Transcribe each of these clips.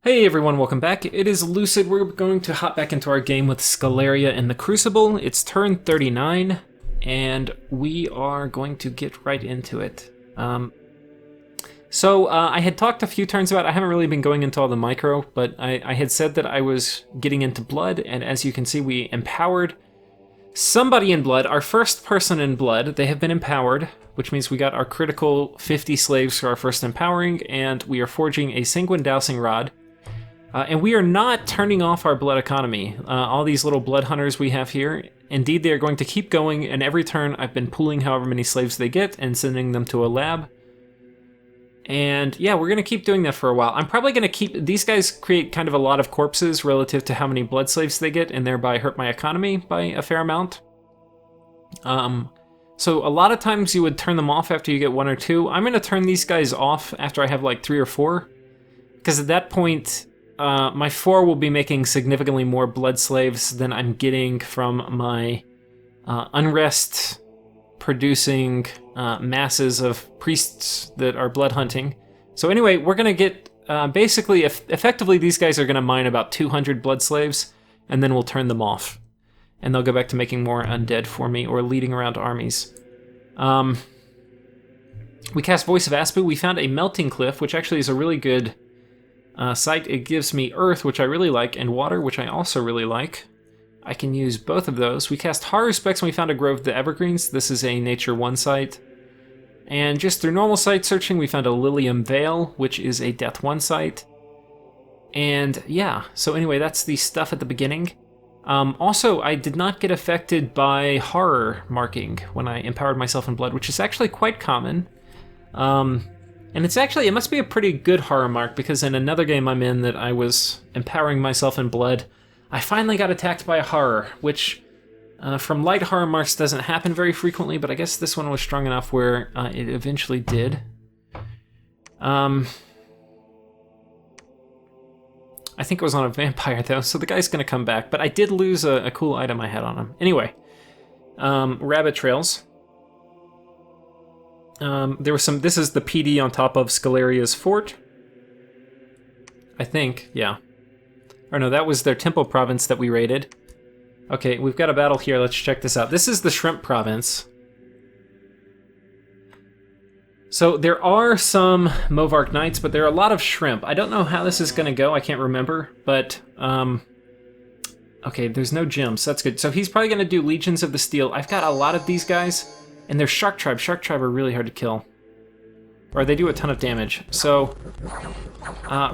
Hey everyone, welcome back. It is Lucid. We're going to hop back into our game with Sceleria in the Crucible. It's turn 39, and we are going to get right into it. I had talked a few turns about, I haven't really been going into all the micro, but I had said that I was getting into blood, and as you can see, we empowered somebody in blood, our first person in blood. They have been empowered, which means we got our critical 50 slaves for our first empowering, and we are forging a sanguine dowsing rod. And we are not turning off our blood economy. All these little blood hunters we have here, indeed they are going to keep going, and every turn I've been pooling however many slaves they get and sending them to a lab. And yeah, we're going to keep doing that for a while. I'm probably going to keep... These guys create kind of a lot of corpses relative to how many blood slaves they get, and thereby hurt my economy by a fair amount. So a lot of times you would turn them off after you get one or two. I'm going to turn these guys off after I have like 3 or 4. Because at that point... my 4 will be making significantly more blood slaves than I'm getting from my unrest-producing masses of priests that are blood hunting. So anyway, we're going to get, basically, effectively these guys are going to mine about 200 blood slaves, and then we'll turn them off. And they'll go back to making more undead for me, or leading around armies. We cast Voice of Aspu. We found a melting cliff, which actually is a really good... site. It gives me earth, which I really like, and water, which I also really like. I can use both of those. We cast Haru Specs and we found a Grove of the Evergreens. This is a Nature 1 site. And just through normal site searching, we found a Lilium Vale, which is a Death 1 site. And yeah, so anyway, that's the stuff at the beginning. Also, I did not get affected by horror marking when I empowered myself in blood, which is actually quite common. And it's actually, it must be a pretty good horror mark, because in another game I'm in that I was empowering myself in blood, I finally got attacked by a horror, which from light horror marks doesn't happen very frequently, but I guess this one was strong enough where it eventually did. I think it was on a vampire though, so the guy's gonna come back, but I did lose a cool item I had on him. Anyway, rabbit trails. There was some... This is the PD on top of Skeleria's fort. I think, yeah. Or no, that was their temple province that we raided. Okay, we've got a battle here. Let's check this out. This is the Shrimp province. So there are some Movark Knights, but there are a lot of Shrimp. I don't know how this is going to go. I can't remember, but... okay, there's no gems. That's good. So he's probably going to do Legions of the Steel. I've got a lot of these guys. And they're Shark Tribe. Shark Tribe are really hard to kill. Or they do a ton of damage. So,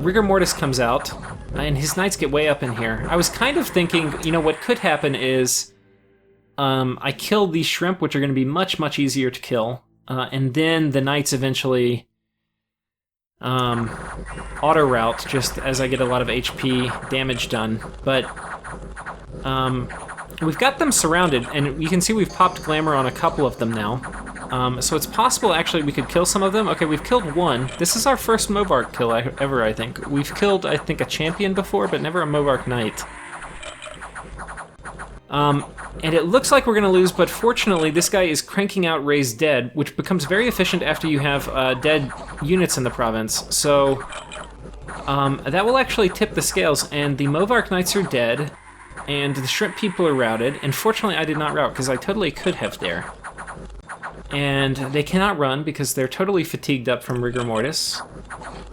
Rigor Mortis comes out, and his knights get way up in here. I was kind of thinking, you know, what could happen is I kill these shrimp, which are going to be much, much easier to kill. And then the knights eventually auto-route, just as I get a lot of HP damage done. But... we've got them surrounded, and you can see we've popped Glamour on a couple of them now. So it's possible, actually, we could kill some of them. Okay, we've killed one. This is our first Movark kill ever, I think. We've killed, I think, a champion before, but never a Movark Knight. And it looks like we're going to lose, but fortunately, this guy is cranking out Raised Dead, which becomes very efficient after you have dead units in the province. So that will actually tip the scales, and the Movark Knights are dead. And the shrimp people are routed, and fortunately I did not route, because I totally could have there. And they cannot run, because they're totally fatigued up from Rigor Mortis.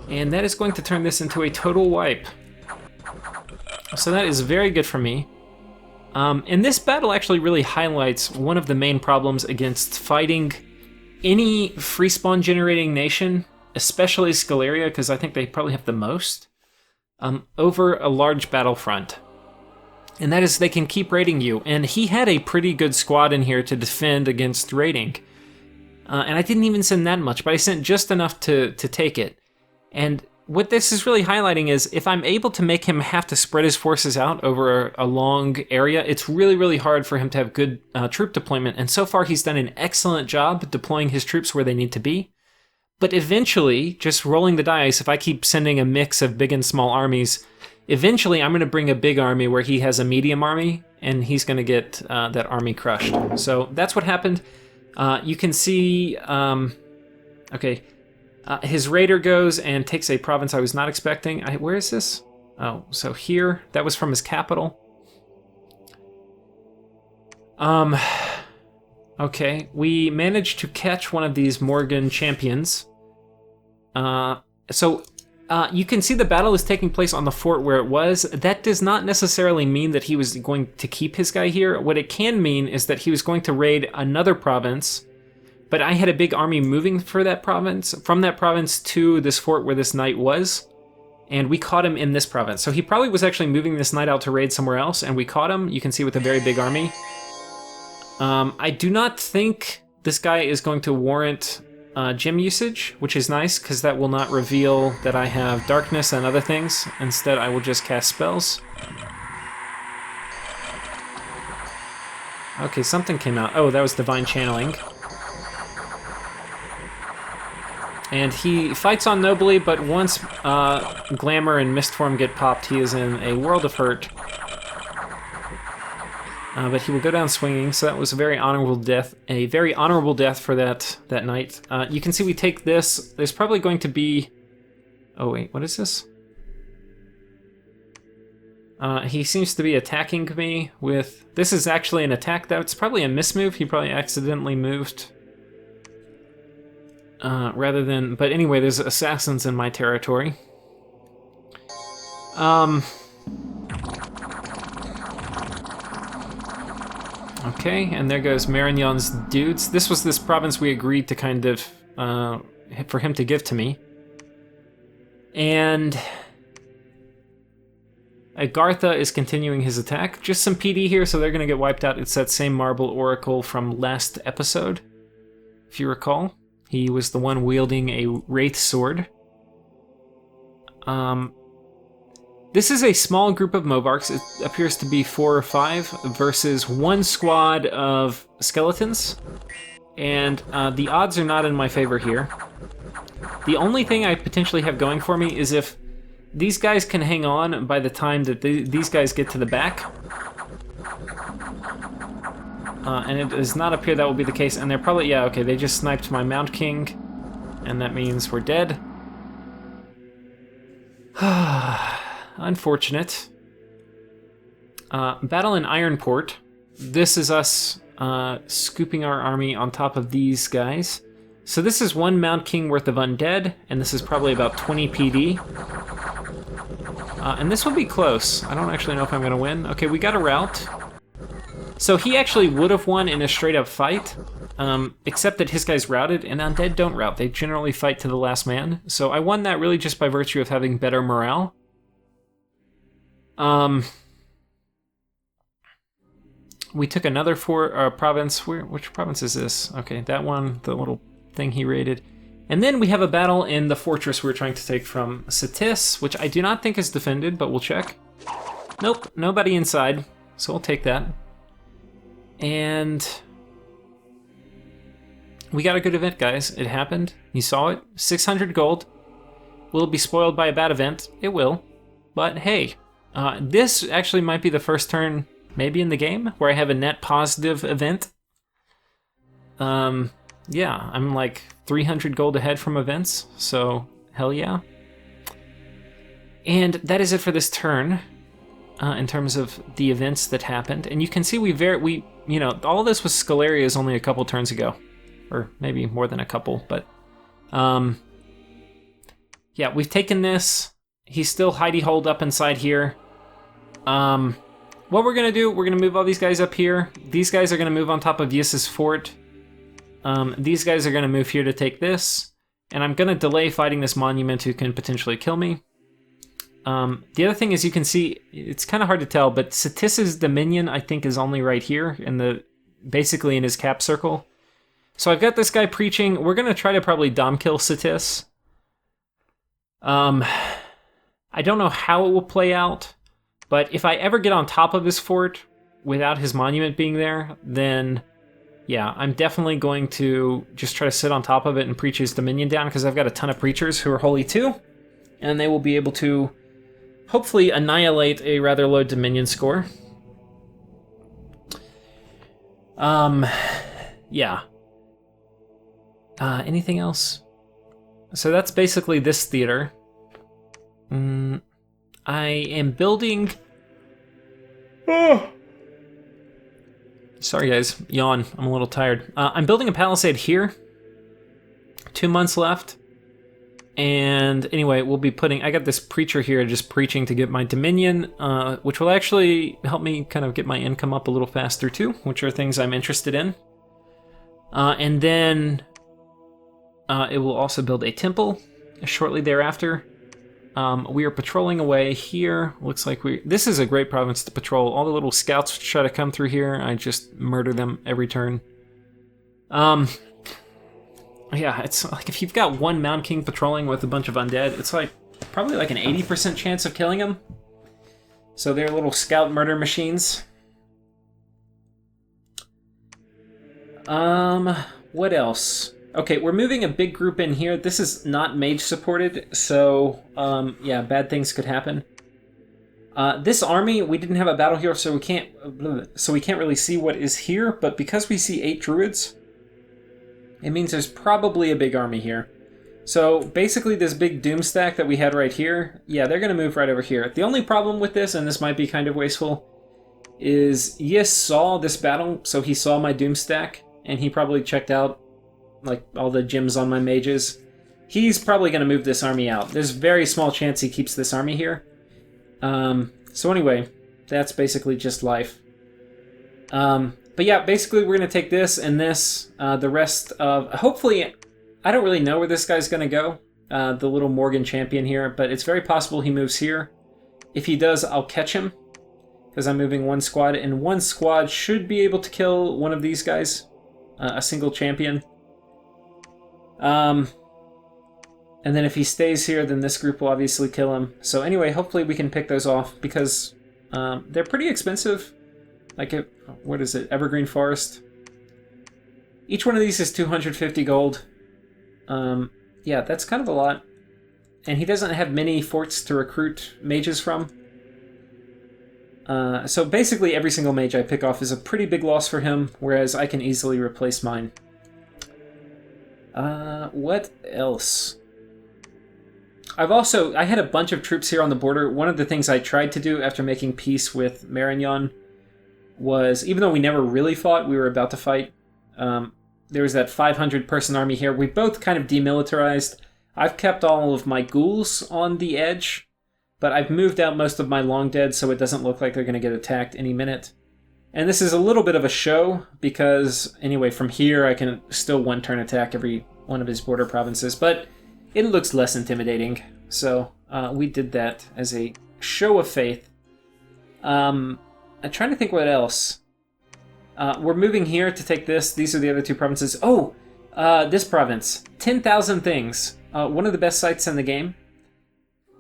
And that is going to turn this into a total wipe. So that is very good for me. And this battle actually really highlights one of the main problems against fighting any free spawn generating nation, especially Sceleria, because I think they probably have the most, over a large battlefront. And that is they can keep raiding you. And he had a pretty good squad in here to defend against raiding. And I didn't even send that much, but I sent just enough to take it. And what this is really highlighting is if I'm able to make him have to spread his forces out over a long area, it's really, really hard for him to have good troop deployment. And so far he's done an excellent job deploying his troops where they need to be. But eventually, just rolling the dice, if I keep sending a mix of big and small armies, eventually, I'm going to bring a big army where he has a medium army, and he's going to get that army crushed. So that's what happened. You can see, okay, His raider goes and takes a province I was not expecting. Where is this? Oh, so here. That was from his capital. Okay, we managed to catch one of these Morgan champions. You can see the battle is taking place on the fort where it was. That does not necessarily mean that he was going to keep his guy here. What it can mean is that he was going to raid another province, but I had a big army moving for that province, from that province to this fort where this knight was, and we caught him in this province. So he probably was actually moving this knight out to raid somewhere else, and we caught him, you can see, with a very big army. I do not think this guy is going to warrant gem usage, which is nice, because that will not reveal that I have darkness and other things. Instead, I will just cast spells. Okay, something came out. Oh, that was Divine Channeling. And he fights on nobly, but once Glamour and Mistform get popped, he is in a world of hurt. But he will go down swinging, so that was a very honorable death. A very honorable death for that knight. You can see we take this. There's probably going to be... Oh wait, what is this? He seems to be attacking me with... This is actually an attack. That's probably a mismove. He probably accidentally moved. Rather than... But anyway, there's assassins in my territory. Okay, and there goes Marignon's dudes. This was this province we agreed to kind of, for him to give to me. And Agartha is continuing his attack. Just some PD here, so they're going to get wiped out. It's that same Marble Oracle from last episode, if you recall. He was the one wielding a Wraith Sword. This is a small group of Movarks. It appears to be 4 or 5 versus one squad of skeletons. And the odds are not in my favor here. The only thing I potentially have going for me is if these guys can hang on by the time that these guys get to the back. And it does not appear that will be the case. And they're probably, yeah, okay, they just sniped my Mount King. And that means we're dead. Unfortunate. Battle in Ironport. This is us scooping our army on top of these guys. So this is one Mount King worth of undead, and this is probably about 20 PD. And this will be close. I don't actually know if I'm going to win. Okay, we got a rout. So he actually would have won in a straight-up fight, except that his guys routed, and undead don't rout. They generally fight to the last man. So I won that really just by virtue of having better morale. We took another province. Which province is this? Okay, that one, the little thing he raided. And then we have a battle in the fortress we're trying to take from Satis, which I do not think is defended, but we'll check. Nope, nobody inside, so we'll take that. And we got a good event, guys. It happened. You saw it. 600 gold. Will it be spoiled by a bad event? It will. But hey, this actually might be the first turn maybe in the game where I have a net positive event. Yeah, I'm like 300 gold ahead from events, so hell yeah. And that is it for this turn in terms of the events that happened. And you can see you know, all this was Sceleria only a couple turns ago, or maybe more than a couple, but yeah, we've taken this. He's still hidey-holed up inside here. What we're gonna do, we're gonna move all these guys up here. These guys are gonna move on top of Yis's fort. These guys are gonna move here to take this, and I'm gonna delay fighting this monument who can potentially kill me. The other thing is, you can see, it's kind of hard to tell, but Satis's Dominion, I think, is only right here, basically in his cap circle. So I've got this guy preaching. We're gonna try to probably dom kill Satis. I don't know how it will play out, but if I ever get on top of his fort without his monument being there, then yeah, I'm definitely going to just try to sit on top of it and preach his Dominion down, because I've got a ton of preachers who are holy too, and they will be able to hopefully annihilate a rather low Dominion score. Yeah. Anything else? So that's basically this theater. I am building... Oh. Sorry guys, yawn. I'm a little tired. I'm building a palisade here. 2 months left. And anyway, we'll be putting... I got this preacher here just preaching to get my dominion, which will actually help me kind of get my income up a little faster too, which are things I'm interested in. And then it will also build a temple shortly thereafter. We are patrolling away here. Looks like this is a great province to patrol. All the little scouts try to come through here. I just murder them every turn. Yeah, it's like if you've got one Mound King patrolling with a bunch of undead, it's like probably like an 80% chance of killing them. So they're little scout murder machines. What else? Okay, we're moving a big group in here. This is not mage supported, so yeah, bad things could happen. This army, we didn't have a battle here, so we can't really see what is here. But because we see 8 druids, it means there's probably a big army here. So basically, this big doom stack that we had right here, yeah, they're gonna move right over here. The only problem with this, and this might be kind of wasteful, is Yis saw this battle, so he saw my doom stack, and he probably checked out like all the gems on my mages. He's probably going to move this army out. There's a very small chance he keeps this army here. So anyway, that's basically just life. But yeah, basically we're going to take this and this. The rest of... Hopefully, I don't really know where this guy's going to go. The little Morgan champion here. But it's very possible he moves here. If he does, I'll catch him. Because I'm moving one squad. And one squad should be able to kill one of these guys. A single champion. And then if he stays here, then this group will obviously kill him. So anyway, hopefully we can pick those off because they're pretty expensive. Like, what is it? Evergreen Forest. Each one of these is 250 gold. Yeah, that's kind of a lot. And he doesn't have many forts to recruit mages from. So basically every single mage I pick off is a pretty big loss for him, whereas I can easily replace mine. What else? I had a bunch of troops here on the border. One of the things I tried to do after making peace with Marignan was, even though we never really fought, we were about to fight. There was that 500-person army here. We both kind of demilitarized. I've kept all of my ghouls on the edge, but I've moved out most of my long dead so it doesn't look like they're going to get attacked any minute. And this is a little bit of a show, because, anyway, from here I can still one-turn attack every one of his border provinces, but it looks less intimidating, so we did that as a show of faith. I'm trying to think what else. We're moving here to take this. These are the other 2 provinces. Oh! This province. 10,000 things. One of the best sites in the game.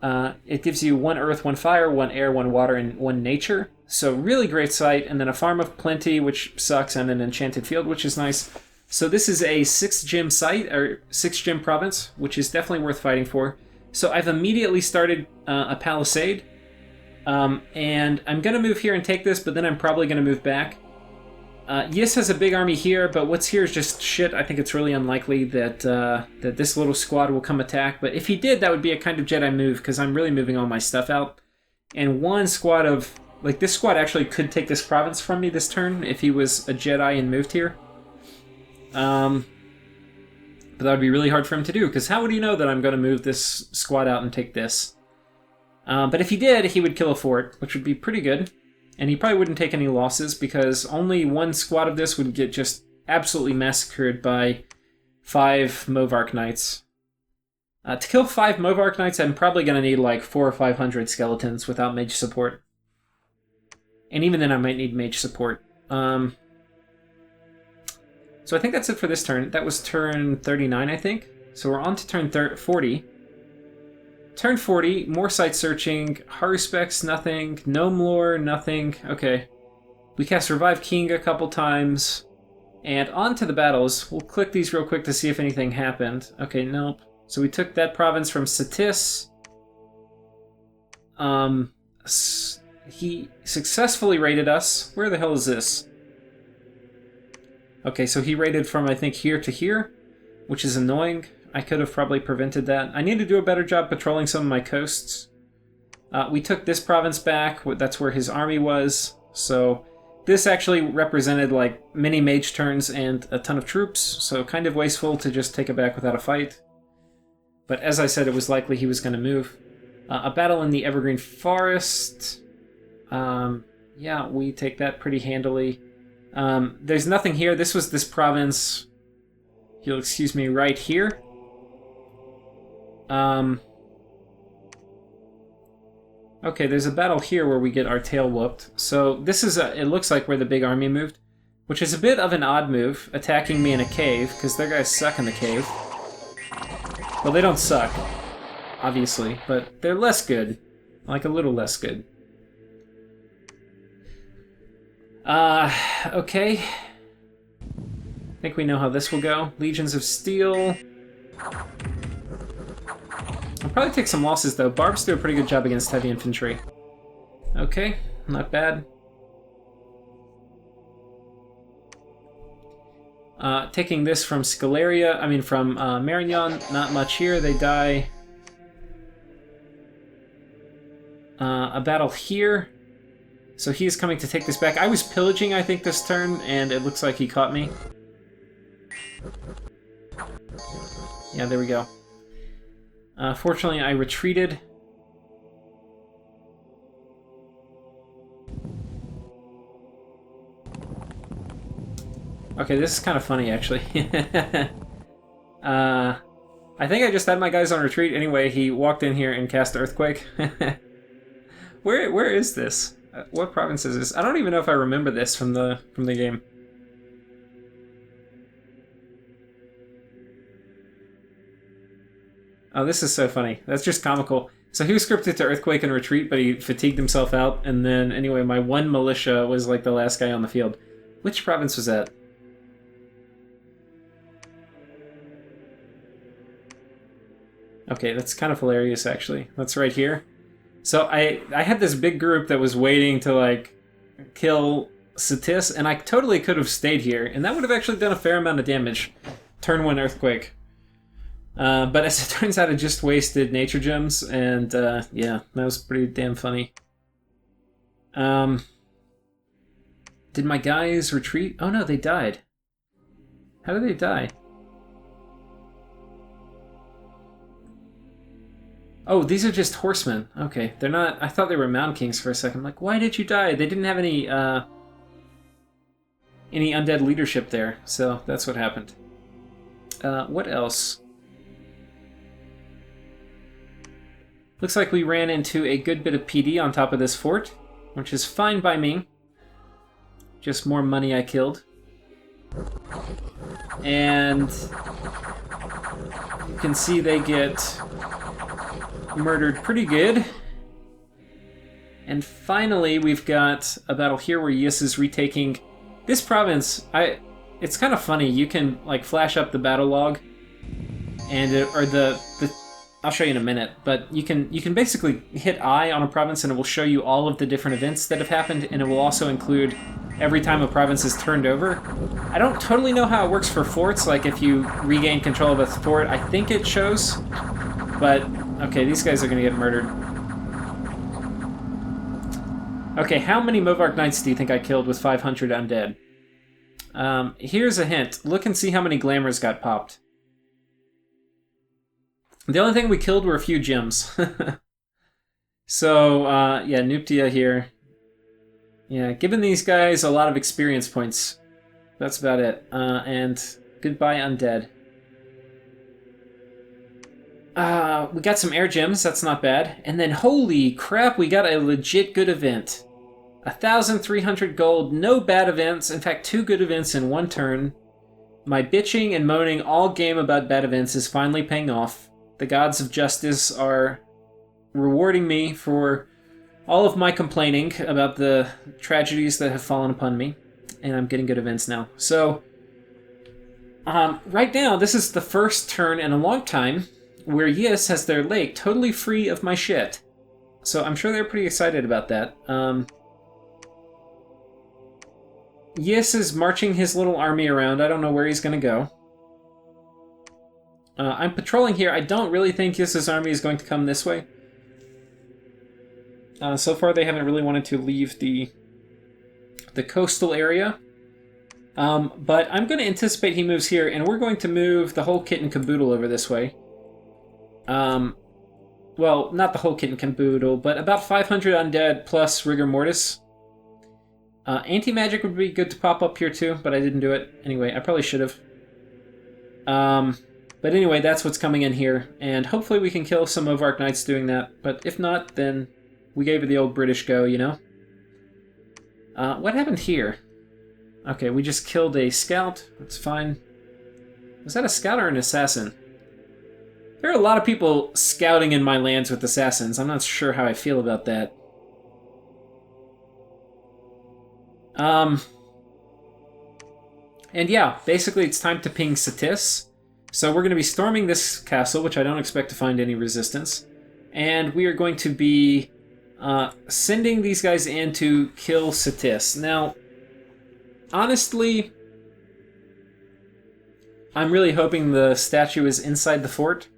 It gives you 1 earth, 1 fire, 1 air, 1 water, and 1 nature. So really great site, and then a farm of plenty, which sucks, and an enchanted field, which is nice. So this is a 6-gem site, or 6-gem province, which is definitely worth fighting for. So I've immediately started a palisade, and I'm going to move here and take this, but then I'm probably going to move back. Yis has a big army here, but what's here is just shit. I think it's really unlikely that that this little squad will come attack, but if he did, that would be a kind of Jedi move, because I'm really moving all my stuff out. And one squad of... Like, this squad actually could take this province from me this turn if he was a Jedi and moved here. But that would be really hard for him to do, because how would he know that I'm going to move this squad out and take this? But if he did, he would kill a fort, which would be pretty good. And he probably wouldn't take any losses, because only one squad of this would get just absolutely massacred by 5 Movark Knights. To kill 5 Movark Knights, I'm probably going to need like 400 or 500 skeletons without mage support. And even then I might need mage support. So I think that's it for this turn. That was turn 39, I think. So we're on to turn 40. Turn 40, more site searching. Haruspex, nothing. Gnome lore, nothing. Okay. We cast Revive King a couple times. And on to the battles. We'll click these real quick to see if anything happened. Okay, nope. So we took that province from Satis. He successfully raided us. Where the hell is this? Okay, so he raided from, I think, here to here, which is annoying. I could have probably prevented that. I need to do a better job patrolling some of my coasts. We took this province back. That's where his army was. So this actually represented like many mage turns and a ton of troops. So kind of wasteful to just take it back without a fight. But as I said, it was likely he was going to move. A battle in the Evergreen Forest. Yeah, we take that pretty handily. There's nothing here. This was this province, if you'll excuse me, right here. Okay, there's a battle here where we get our tail whooped. So this is, it looks like where the big army moved, which is a bit of an odd move, attacking me in a cave, because their guys suck in the cave. Well, they don't suck, obviously, but they're less good. Like, a little less good. Okay. I think we know how this will go. Legions of Steel. I'll probably take some losses, though. Barbs do a pretty good job against heavy infantry. Okay, not bad. Taking this from Sceleria, I mean from Marignan, not much here. They die. A battle here. So he's coming to take this back. I was pillaging, I think, this turn, and it looks like he caught me. Yeah, there we go. Fortunately, I retreated. Okay, this is kind of funny, actually. I think I just had my guys on retreat. Anyway, he walked in here and cast Earthquake. Where is this? What province is this? I don't even know if I remember this from the game. Oh, this is so funny. That's just comical. So he was scripted to Earthquake and retreat, but he fatigued himself out, and then, anyway, my one militia was like the last guy on the field. Which province was that? Okay, that's kind of hilarious, actually. That's right here. So I had this big group that was waiting to, like, kill Satis, and I totally could have stayed here, and that would have actually done a fair amount of damage. Turn 1 Earthquake. But as it turns out, it just wasted nature gems, and yeah, that was pretty damn funny. Did my guys retreat? Oh no, they died. How did they die? Oh, these are just horsemen. Okay, they're not... I thought they were Mound Kings for a second. I'm like, why did you die? They didn't have any undead leadership there, so that's what happened. What else? Looks like we ran into a good bit of PD on top of this fort, which is fine by me. Just more money I killed. And you can see they get murdered pretty good. And finally, we've got a battle here where Yis is retaking this province. It's kind of funny. You can like flash up the battle log, and I'll show you in a minute. But you can basically hit I on a province, and it will show you all of the different events that have happened, and it will also include every time a province is turned over. I don't totally know how it works for forts. Like if you regain control of a fort, I think it shows. But okay, these guys are going to get murdered. Okay, how many Movark Knights do you think I killed with 500 undead? Here's a hint. Look and see how many glamours got popped. The only thing we killed were a few gems. So, yeah, Nuptia here. Yeah, giving these guys a lot of experience points. That's about it. And goodbye, undead. We got some air gems, that's not bad. And then, holy crap, we got a legit good event. 1,300 gold, no bad events. In fact, 2 good events in 1 turn. My bitching and moaning all game about bad events is finally paying off. The gods of justice are rewarding me for all of my complaining about the tragedies that have fallen upon me. And I'm getting good events now. So, right now, this is the first turn in a long time where Yis has their lake totally free of my shit. So I'm sure they're pretty excited about that. Yis is marching his little army around. I don't know where he's going to go. I'm patrolling here. I don't really think Yus's army is going to come this way. So far, they haven't really wanted to leave the coastal area. But I'm going to anticipate he moves here, and we're going to move the whole kit and caboodle over this way. Well, not the whole kit and caboodle, but about 500 undead plus rigor mortis. Anti-magic would be good to pop up here too, but I didn't do it. Anyway, I probably should have. But anyway, that's what's coming in here, and hopefully we can kill some of our knights doing that. But if not, then we gave it the old British go, you know? What happened here? Okay, we just killed a scout. That's fine. Was that a scout or an assassin? There are a lot of people scouting in my lands with assassins. I'm not sure how I feel about that. And yeah, basically it's time to ping Satis. So we're going to be storming this castle, which I don't expect to find any resistance. And we are going to be sending these guys in to kill Satis. Now, honestly, I'm really hoping the statue is inside the fort.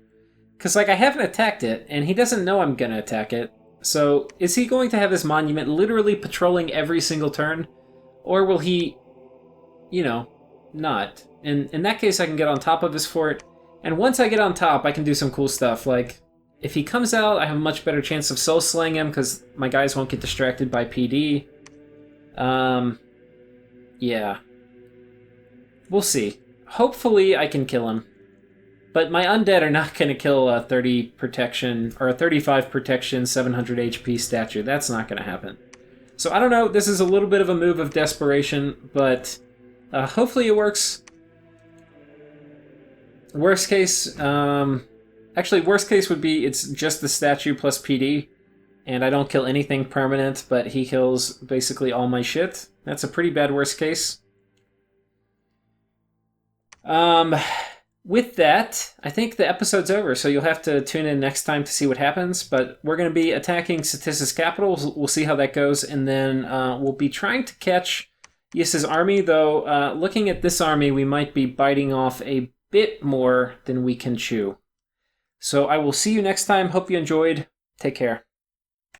Because, like, I haven't attacked it, and he doesn't know I'm going to attack it. So, is he going to have his monument literally patrolling every single turn? Or will he, you know, not? And in that case, I can get on top of his fort. And once I get on top, I can do some cool stuff. Like, if he comes out, I have a much better chance of soul slaying him, because my guys won't get distracted by PD. Yeah. We'll see. Hopefully, I can kill him. But my undead are not going to kill a 30 protection, or a 35 protection, 700 HP statue. That's not going to happen. So I don't know, this is a little bit of a move of desperation, but hopefully it works. Worst case, actually worst case would be it's just the statue plus PD, and I don't kill anything permanent, but he kills basically all my shit. That's a pretty bad worst case. With that, I think the episode's over, so you'll have to tune in next time to see what happens, but we're going to be attacking Satis' capital. We'll see how that goes, and then we'll be trying to catch Yus's army, though looking at this army, we might be biting off a bit more than we can chew. So I will see you next time. Hope you enjoyed. Take care.